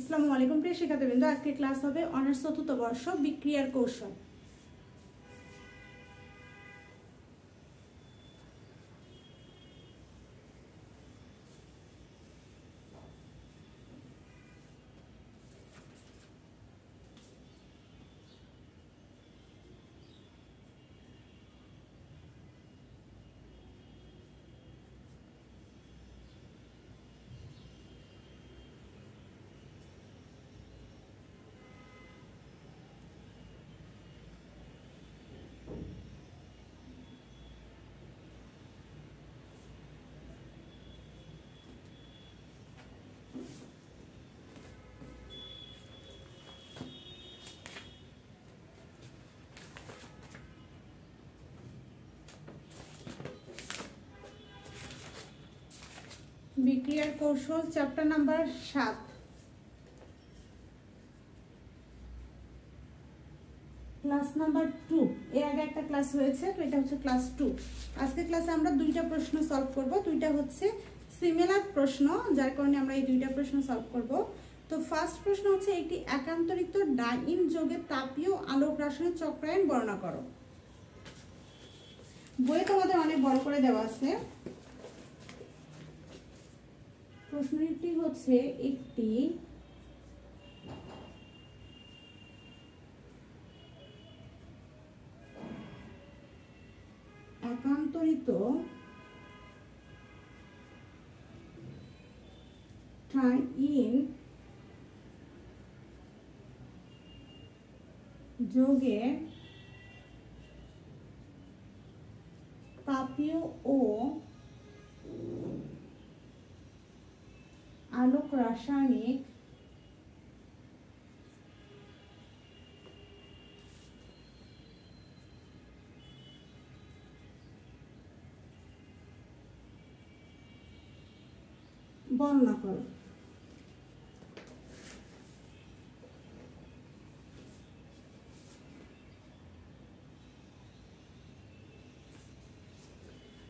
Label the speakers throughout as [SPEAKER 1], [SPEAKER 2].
[SPEAKER 1] আসসালামু আলাইকুম প্রিয় শিক্ষার্থীবৃন্দ, আজকে ক্লাস হবে অনার্স চতুর্থ বর্ষ বিক্রিয়ার কৌশল। বিক্রিয়ার কৌশল চ্যাপ্টার নাম্বার 7। Class number 2। এর আগে একটা ক্লাস হয়েছে, তো এটা হচ্ছে ক্লাস 2। আজকে ক্লাসে আমরা দুইটা প্রশ্ন সলভ করব। দুইটা হচ্ছে সিমিলার প্রশ্ন, যার কারণে আমরা এই দুইটা প্রশ্ন সলভ করব। তো ফার্স্ট প্রশ্ন হচ্ছে একটি একান্তরিত ডাইন যৌগের তাপীয় আলোক রাসায়নিক চক্রায়ন বর্ণনা করো। বইয়ে তোমাদের অনেক বড় করে দেওয়া আছে। প্রশ্নটি হচ্ছে একটি একান্তরিত ডাইন যৌগে তাপীয় ও আলোক রাসায়নিক বর্ণনা করো।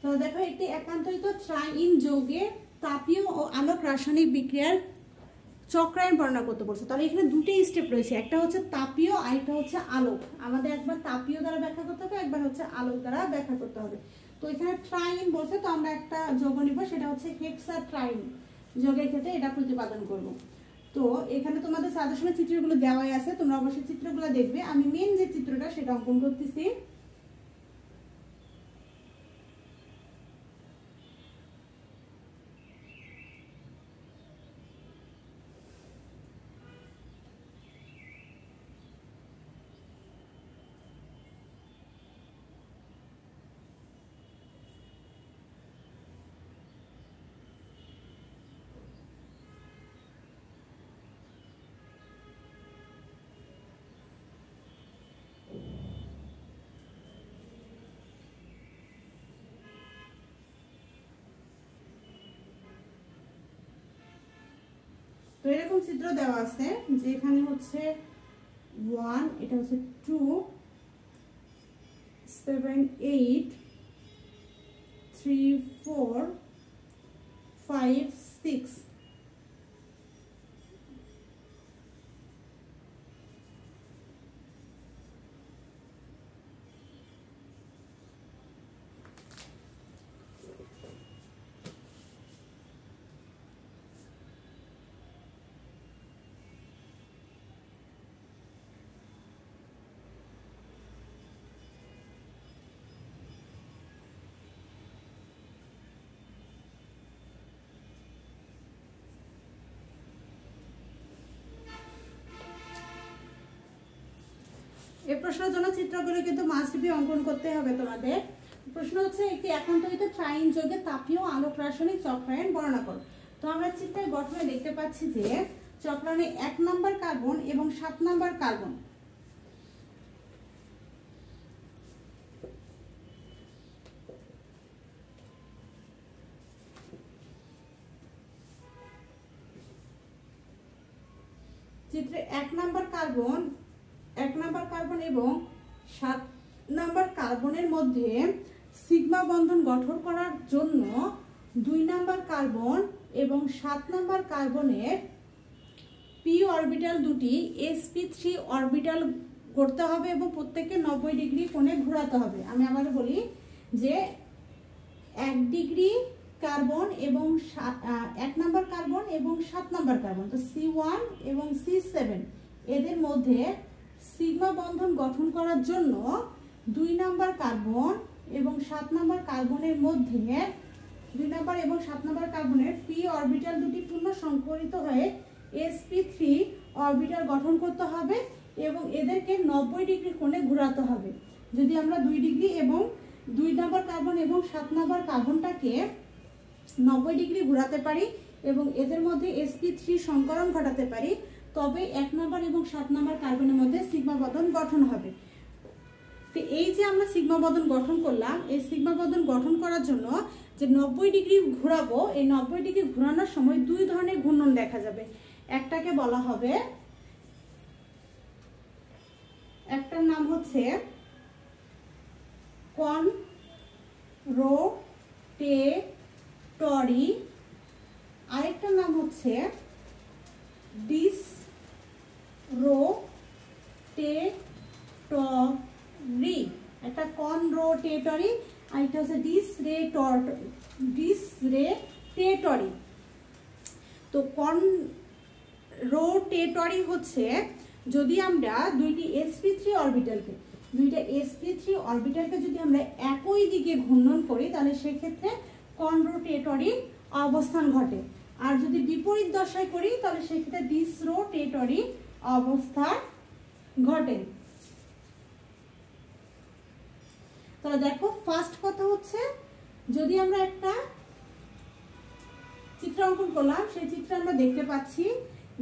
[SPEAKER 1] তো দেখো, একটি একান্তরিত ট্রাইন যৌগে তাপীয় ও আলোক রাসায়নিক বিক্রিয়ার চক্রায়ন বর্ণনা করতে বলছে। তাহলে এখানে দুটি স্টেপ রয়েছে, একটা হচ্ছে তাপীয় আর একটা হচ্ছে আলোক। আমাদের একবার তাপীয় দ্বারা ব্যাখ্যা করতে হবে, একবার হচ্ছে আলোক দ্বারা ব্যাখ্যা করতে হবে। তো এখানে ট্রাইন বলছে, তো আমরা একটা যৌগ নিব, সেটা হচ্ছে হেক্সাট্রাইন যৌগের ক্ষেত্রে এটা প্রতিপাদন করব। তো এখানে তোমাদের সাজেশনের চিত্রগুলো দেওয়াই আছে, তোমরা অবশ্যই চিত্রগুলো দেখবে। আমি মেন যে চিত্রটা সেটা অঙ্কন করতেছি। তো এরকম চিত্র দেওয়া আছে, যে এখানে হচ্ছে 1, এটা হচ্ছে 2, 7, 8, 3, 4, 5, 6। এই প্রশ্নের জন্য চিত্রগুলো কিন্তু মাস্ট বি অঙ্কন করতে হবে তোমাদের। প্রশ্ন হচ্ছে একটি একান্তরিত ট্রাইন যৌগে তাপীয় আলোক রাসায়নিক চক্রায়ন বর্ণনা করো। তো আমরা চিত্রের গঠনে দেখতে পাচ্ছি যে চক্রায়নে 1 নম্বর কার্বন এবং 7 নম্বর কার্বন চিত্রে 1 নম্বর কার্বন এবং 7 নম্বর কার্বনের মধ্যে সিগমা বন্ধন গঠন করার জন্য 2 নম্বর কার্বন এবং 7 নম্বর কার্বনের পি অরবিটাল দুটি sp3 অরবিটাল করতে হবে এবং প্রত্যেককে 90 ডিগ্রি কোণে ঘোরাতে হবে। আমি আবার বলি যে 1 ডিগ্রি কার্বন এবং 1 নম্বর কার্বন এবং 7 নম্বর কার্বন, তো C1 এবং C7 এদের মধ্যে সিগমা বন্ধন গঠন করার জন্য 2 নম্বর কার্বন এবং 7 নম্বর কার্বনের মধ্যে 2 নম্বর এবং 7 নম্বর কার্বনের পি অরবিটাল দুটি পূর্ণ সংকরিত হয়ে sp3 অরবিটাল গঠন করতে হবে এবং এদেরকে 90 ডিগ্রি কোণে ঘোরাতে হবে। যদি আমরা 2 ডিগ্রি এবং 2 নম্বর কার্বন এবং 7 নম্বর কার্বনটাকে 90 ডিগ্রি ঘোরাতে পারি এবং এদের মধ্যে sp3 সংকরণ ঘটাতে পারি, তবে 1 নম্বর এবং 7 নম্বর কার্বনের মধ্যে সিগমা বন্ধন গঠন হবে। তো এই যে আমরা সিগমা বন্ধন গঠন করলাম, এই সিগমা বন্ধন গঠন করার জন্য যে 90 ডিগ্রি ঘোরাবো, এই 90 ডিগ্রি ঘোরানোর সময় 2 ধরনের ঘূর্ণন দেখা যাবে। একটাকে বলা হবে, একটার নাম হচ্ছে কনরোটেটরি, আরেকটার নাম হচ্ছে ডিসরোটেটরি। একটা কনরোটেটরি আর এটা হচ্ছে ডিসরেটেটরি। তো কনরোটেটরি হচ্ছে যদি আমরা দুইটা sp3 অরবিটালকে যদি আমরা একই দিকে ঘূর্ণন করি তাহলে সেক্ষেত্রে কনরোটেটরি অবস্থান ঘটে, আর যদি বিপরীত দশায় করি তাহলে সেক্ষেত্রে ডিসরোটেটরি অবস্থান ঘটে। তাহলে দেখো, ফার্স্ট কথা হচ্ছে যদি আমরা একটা চিত্র অঙ্কন করলাম, সেই চিত্রে আমরা দেখতে পাচ্ছি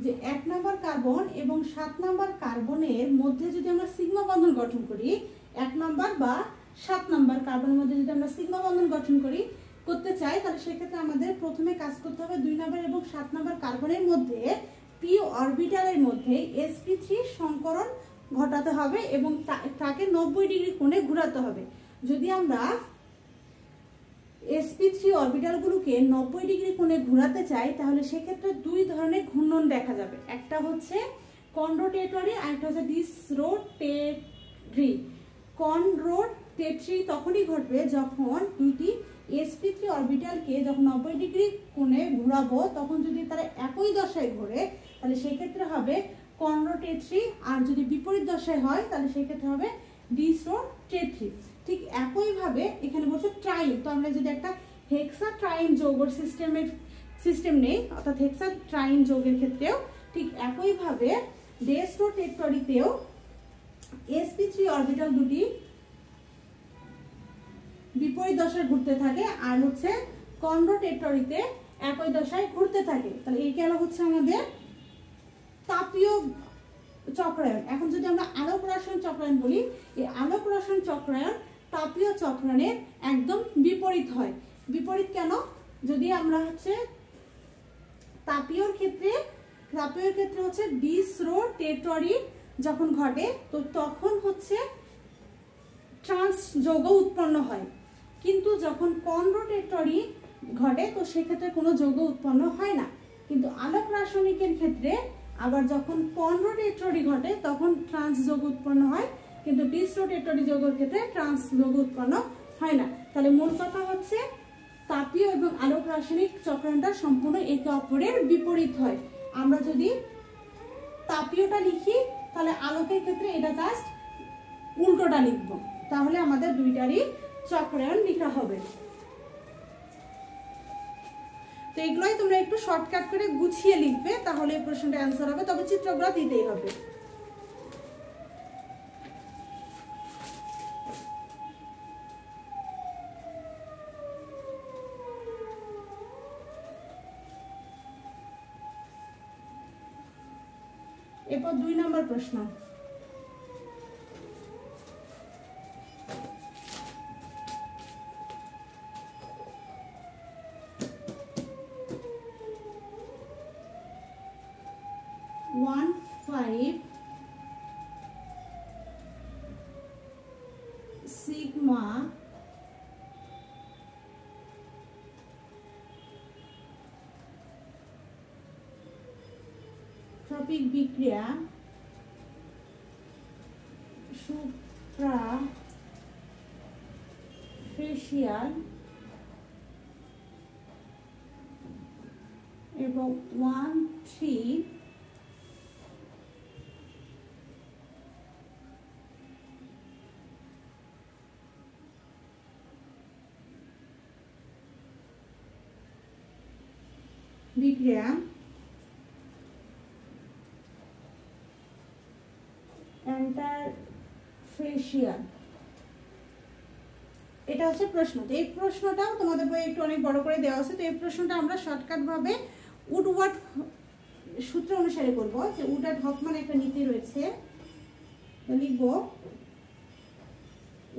[SPEAKER 1] যে 1 নম্বর কার্বন এবং 7 নম্বর কার্বনের মধ্যে যদি আমরা সিগমা বন্ধন গঠন করি, 1 নম্বর বা 7 নম্বর কার্বনের মধ্যে যদি আমরা সিগমা বন্ধন গঠন করতে চাই, তাহলে সেক্ষেত্রে আমাদের প্রথমে কাজ করতে হবে 2 নম্বর এবং 7 নম্বর কার্বনের মধ্যে পি অরবিটালের মধ্যে sp3 সংকরণ ঘটাতে হবে এবং তাকে 90 ডিগ্রি কোণে ঘোরাতে হবে। যদি আমরা sp3 অরবিটালগুলোকে 90 ডিগ্রি কোণে ঘোরাতে চাই তাহলে সেক্ষেত্রে 2 ধরনের ঘূর্ণন দেখা যাবে। একটা হচ্ছে কনরোটেটরি আর একটা হচ্ছে ডিসরোটেটরি। কনরোটেটরি তখনই ঘটবে যখন দুইটি sp3 অরবিটালকে যখন 90 ডিগ্রি কোণে ঘোরাবো তখন যদি তারা একই দশায় ঘোরে তাহলে সেক্ষেত্রে হবে কনরোটেটরি, আর যদি বিপরীত দশায় হয় তাহলে সেক্ষেত্রে হবে ডিসরোটেটরি। ঠিক একইভাবে এখানে বলছে ট্রাইন, তো আমরা যদি একটা হেক্সা ট্রাইন যৌগের সিস্টেম নেই, অর্থাৎ হেক্সা ট্রাইন যৌগের ক্ষেত্রেও ঠিক একইভাবে ডিসরোটেটরিতেও sp3 অরবিটাল দুটি বিপরীত দশায় ঘুরতে থাকে আর হচ্ছে কনরোটেটরিতে একই দশায় ঘুরতে থাকে। তাহলে এই গেল হচ্ছে আমাদের তাপীয় চক্রায়ন। এখন যদি আমরা আলোক রসায়ন চক্রায়ন বলি, এই আলোক রসায়ন চক্রায়ন তাপীয় চক্রায়নের একদম বিপরীত হয়। বিপরীত কেন? যদি আমরা হচ্ছে তাপীয় ক্ষেত্রে হচ্ছে ডিসরোটেটরি যখন ঘটে তো তখন হচ্ছে ট্রান্স যৌগ উৎপন্ন হয়, কিন্তু যখন কনরোটেটরি ঘটে তো সেক্ষেত্রে কোনো যৌগ উৎপন্ন হয় না। কিন্তু আলোক রাসায়নিকের ক্ষেত্রে আবার যখন কনরোটেটরি ঘটে তখন ট্রান্স যৌগ উৎপন্ন হয়, কিন্তু ডিসরোটেটরি যৌগের ক্ষেত্রে ট্রান্স যৌগ উৎপন্ন হয় না। তাহলে মূল কথা হচ্ছে তাপীয় এবং আলোক রাসায়নিক চক্রায়নটা সম্পূর্ণ একে অপরের বিপরীত হয়। আমরা যদি তাপীয়টা লিখি তাহলে আলোকের ক্ষেত্রে এটা জাস্ট উল্টোটা লিখব, তাহলে আমাদের দুইটারই চক্রায়ন লেখা হবে। তো এগুলোই তোমরা একটু শর্টকাট করে গুছিয়ে লিখবে, তাহলে এই প্রশ্নটা অ্যান্সার হবে, তবে চিত্রগুলো দিতেই হবে। এরপর 2 নম্বর প্রশ্ন। সিগমা ট্রপিক বিক্রিয়া সুপ্রাফেশিয়াল এবং 1-3 বিক্রিয়া ইন্টারফেশিয়াল। এটা হচ্ছে প্রশ্ন। তো এই প্রশ্নটাও তোমাদের বইয়ে একটু অনেক বড় করে দেওয়া আছে। তো এই প্রশ্নটা আমরা শর্টকাট ভাবে উডওয়ার্ড সূত্র অনুসারে করব। যে উডওয়ার্ড হফম্যান একটা নীতি রয়েছে, লিখব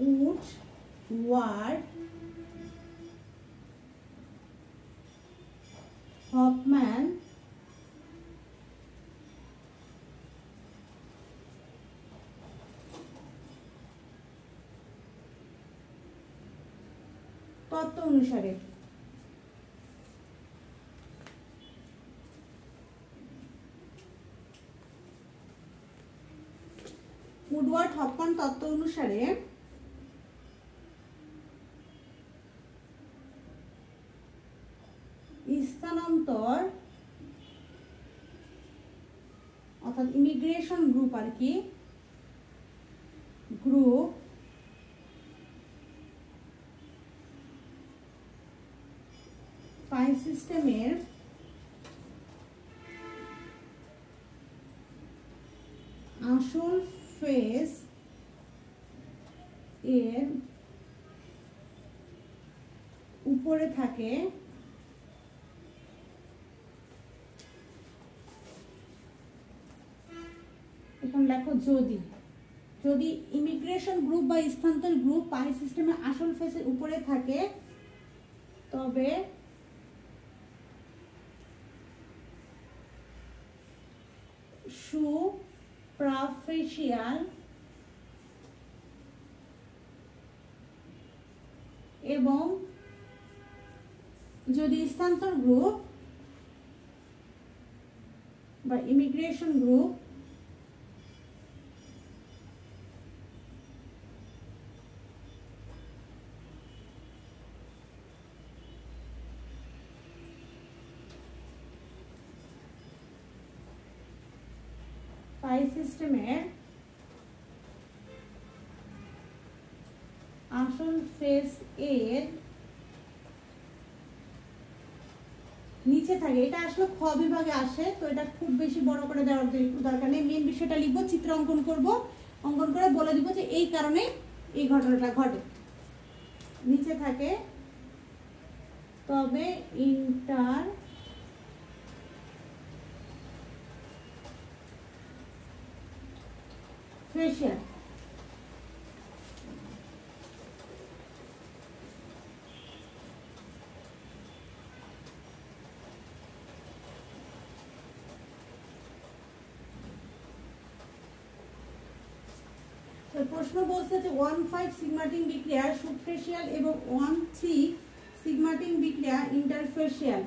[SPEAKER 1] উডওয়ার্ড হফম্যান তত্ত্ব অনুসারে উডওয়ার্ড হফম্যান তত্ত্ব অনুসারে স্থানান্তর অর্থাৎ ইমিগ্রেশন গ্রুপ আর কি, গ্রুপ পাই সিস্টেমের আসল ফেজ এর উপরে থাকে এখন লেখো যদি ইমিগ্রেশন গ্রুপ বা স্থানান্তর গ্রুপ পাই সিস্টেমের আসল ফেজের উপরে থাকে তবে সুপ্রাফেশিয়াল এবং যদি স্থানান্তর গ্রুপ বা ইমিগ্রেশন গ্রুপ পাই সিস্টেমের আসল ফেজ এর নিচে থাকে, এটা আসলে খ বিভাগে আসে, তো এটা খুব বেশি বড় করে দেওয়ার দরকার নেই। মেন বিষয়টা লিখবো, চিত্র অঙ্কন করব, অঙ্কন করে বলে দিব যে এই কারণে এই ঘটনাটা ঘটে। নিচে থাকে তবে ইন্টারফেশিয়াল প্রশ্ন বলছে যে 1-5 সিগমাটিং বিক্রিয়া সুপ্রেশিয়াল এবং 1-3 সিগমাটিং বিক্রিয়া ইন্টারফেশিয়াল।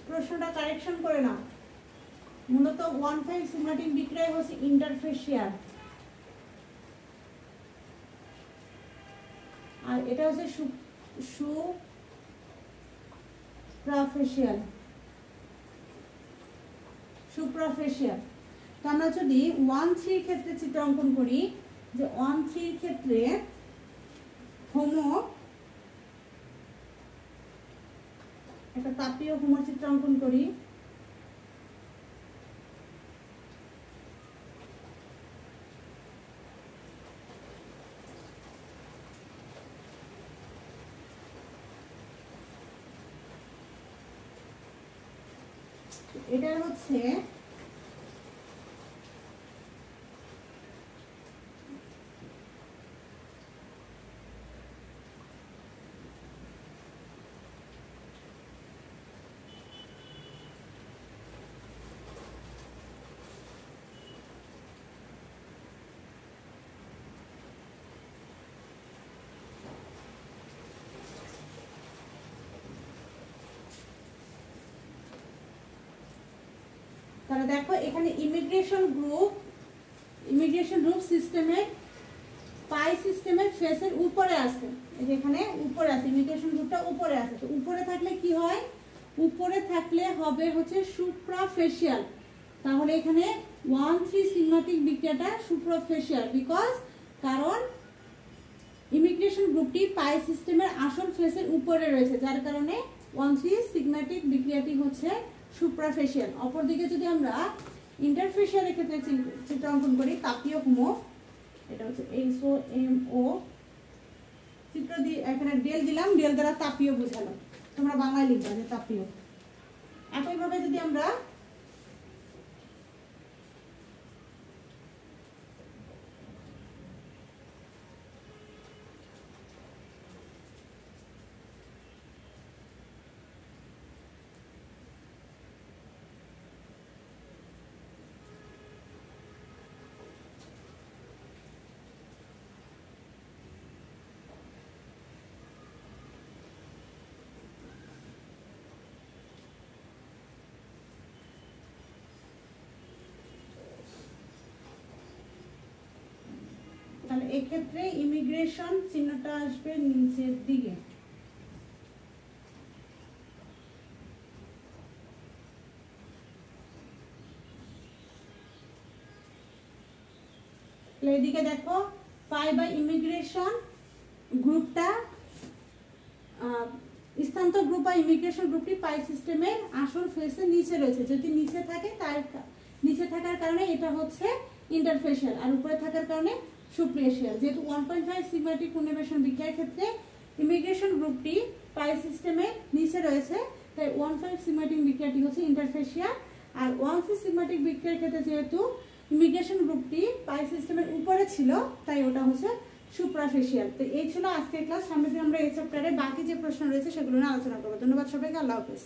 [SPEAKER 1] প্রশ্নটা কারেকশন করে নাও। মূলত 1-5 সিগমাটিং বিক্রিয়া হচ্ছে ইন্টারফেশিয়াল, আর এটা হচ্ছে সুপ্রাফেশিয়াল। তো আমরা যদি 1-3 ক্ষেত্রে চিত্র অঙ্কন করি, যে 1-3 ক্ষেত্রে হোমো একটা তাপীয় হোমো চিত্র অঙ্কন করি। এটা হচ্ছে তাহলে দেখো এখানে ইমিগ্রেশন গ্রুপ সিস্টেমের পাই সিস্টেমের ফেসের উপরে আছে, এখানে উপরে আছে, ইমিগ্রেশন গ্রুপটা উপরে আছে। তো উপরে থাকলে কি হয়, উপরে থাকলে হবে হচ্ছে সুপ্রাফেশিয়াল। তাহলে এখানে 1,3 সিগমাটিক বিক্রিয়াটা সুপ্রাফেশিয়াল, বিকজ কারণ ইমিগ্রেশন গ্রুপটি পাই সিস্টেমের আসল ফেসের উপরে রয়েছে, যার কারণে 1,3 সিগমাটিক বিক্রিয়াটি হচ্ছে সুপ্রাফেশিয়াল। অপরদিকে যদি আমরা ইন্টারফেশিয়ালের ক্ষেত্রে চিত্র অঙ্কন করি, তাপীয় হোমো, এটা হচ্ছে SOMO চিত্র দিয়ে এখানে ডেল দিলাম, ডেল দ্বারা তাপীয় বোঝালাম, তোমরা বাংলায় লিখবা যে তাপীয়। একইভাবে যদি আমরা তাহলে এক্ষেত্রে ইমিগ্রেশন চিহ্নটা আসবে নিচের দিকে, এদিকে দেখো পাই বা ইমিগ্রেশন গ্রুপটা স্থানান্তর গ্রুপ বা ইমিগ্রেশন গ্রুপটি পাই সিস্টেমের আসল ফেসের নিচে রয়েছে। যদি নিচে থাকে তার নিচে থাকার কারণে এটা হচ্ছে ইন্টারফেশিয়াল, আর উপরে থাকার কারণে সুপ্রেশিয়াল। যেহেতু 1.5 সিগমাটিক পুনর্বেশন বিক্রিয়ার ক্ষেত্রে ইমিগ্রেশন গ্রুপটি পাই সিস্টেমের নিচে রয়েছে, তাই 1.5 সিগমাটিক বিক্রিয়াটি হচ্ছে ইন্টারফেশিয়াল। আর 1.6 সিগমাটিক বিক্রিয়ার ক্ষেত্রে যেহেতু ইমিগ্রেশন গ্রুপটি পাই সিস্টেমের উপরে ছিল, তাই ওটা হচ্ছে সুপ্রাফেশিয়াল। তো এই ছিল আজকের ক্লাস। সামনে আমরা এই চ্যাপ্টারে বাকি যে প্রশ্ন রয়েছে সেগুলো নিয়ে আলোচনা করবো। ধন্যবাদ সবাইকে, আল্লাহ হাফেজ।